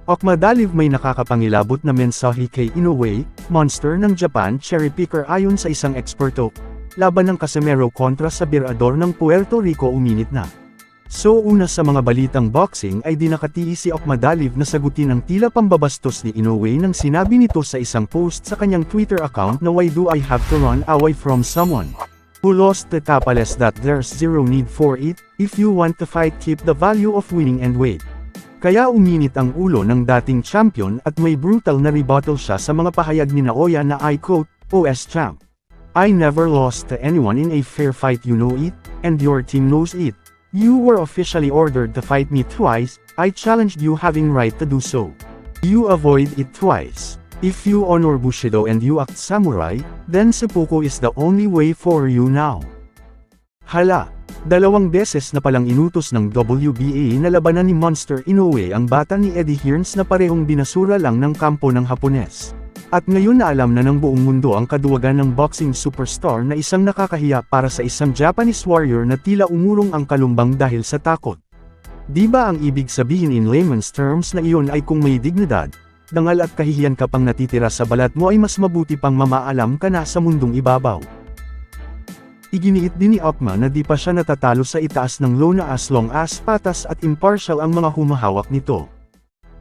Okmadaliv may nakakapangilabot na mensahe kay Inoue, monster ng Japan cherry picker ayon sa isang eksperto. Laban ng Casimero kontra sa birador ng Puerto Rico uminit na. So una sa mga balitang boxing ay di nakatiis si Okmadaliv na sagutin ang tila pambabastos ni Inoue nang sinabi nito sa isang post sa kanyang Twitter account na why do I have to run away from someone who lost to Tapales that there's zero need for it, if you want to fight keep the value of winning and wait. Kaya uminit ang ulo ng dating champion at may brutal na rebuttal siya sa mga pahayag ni Naoya na I quote, OS champ. I never lost to anyone in a fair fight, you know it, and your team knows it. You were officially ordered to fight me twice, I challenged you having right to do so. You avoid it twice. If you honor Bushido and you act samurai, then seppuku is the only way for you now. Hala! 2 beses na palang inutos ng WBA na labanan ni Monster Inoue ang bata ni Eddie Hearns na parehong binasura lang ng kampo ng Hapones. At ngayon na alam na ng buong mundo ang kaduwagan ng boxing superstar na isang nakakahiya para sa isang Japanese warrior na tila umurong ang kalumbang dahil sa takot. Di ba ang ibig sabihin in layman's terms na iyon ay kung may dignidad, dangal at kahihiyan ka pang natitira sa balat mo ay mas mabuti pang mamaalam ka na sa mundong ibabaw. Iginiit din ni Okma na di pa siya natatalo sa itaas ng lona as long as patas at impartial ang mga humahawak nito.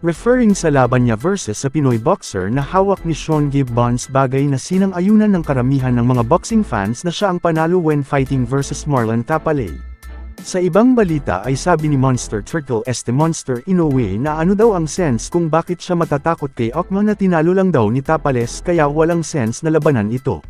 Referring sa laban niya versus sa Pinoy boxer na hawak ni Sean Gibbons, bagay na sinang-ayunan ng karamihan ng mga boxing fans na siya ang panalo when fighting versus Marlon Tapale. Sa ibang balita ay sabi ni Monster Turtle Monster Inoue na ano daw ang sense kung bakit siya matatakot kay Okma na tinalo lang daw ni Tapales kaya walang sense na labanan ito.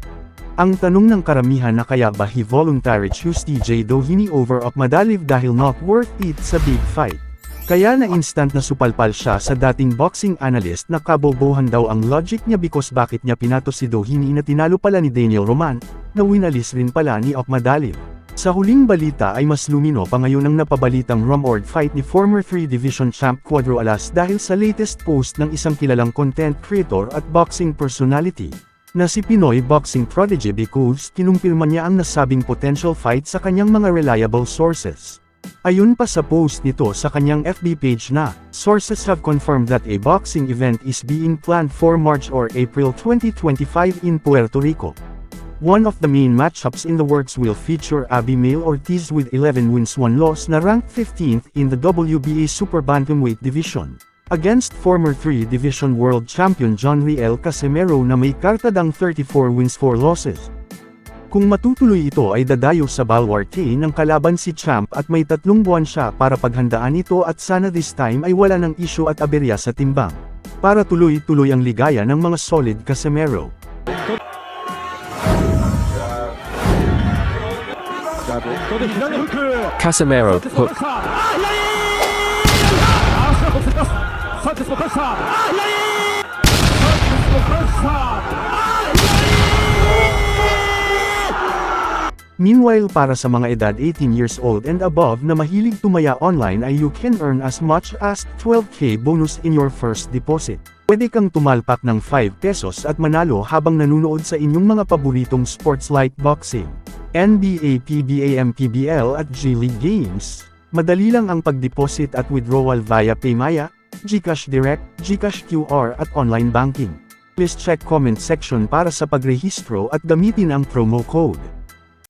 Ang tanong ng karamihan na kaya ba he voluntary choose TJ Doheny over Okmadaliv dahil not worth it sa big fight. Kaya na instant na supalpal siya sa dating boxing analyst na kabobohan daw ang logic niya because bakit niya pinato si Doheny na tinalo pala ni Daniel Roman, na winalis rin pala ni Okmadaliv. Sa huling balita ay mas lumino pa ngayon ang napabalitang rumored fight ni former 3 Division champ Cuadro Alas dahil sa latest post ng isang kilalang content creator at boxing personality na si Pinoy boxing prodigy because kinumpirma niya ang nasabing potential fight sa kanyang mga reliable sources. Ayon pa sa post nito sa kanyang FB page na, sources have confirmed that a boxing event is being planned for March or April 2025 in Puerto Rico. One of the main matchups in the works will feature Abimael Ortiz with 11 wins 1 loss na ranked 15th in the WBA Super Bantamweight Division, against former 3 Division World Champion John Riel Casimero na may kartadang 34 wins 4 losses. Kung matutuloy ito ay dadayo sa Baluarte ng kalaban si Champ at may 3 buwan siya para paghandaan ito at sana this time ay wala ng issue at aberya sa timbang. Para tuloy-tuloy ang ligaya ng mga solid Casimero. Casimero hook. Meanwhile para sa mga edad 18 years old and above na mahilig tumaya online ay you can earn as much as 12k bonus in your first deposit. Pwede kang tumalpak ng 5 pesos at manalo habang nanunood sa inyong mga paboritong sports like boxing, NBA, PBA, PBL at G-League games. Madali lang ang pag-deposit at withdrawal via Paymaya, GCash Direct, GCash QR at online banking. Please check comment section para sa pagrehistro at gamitin ang promo code.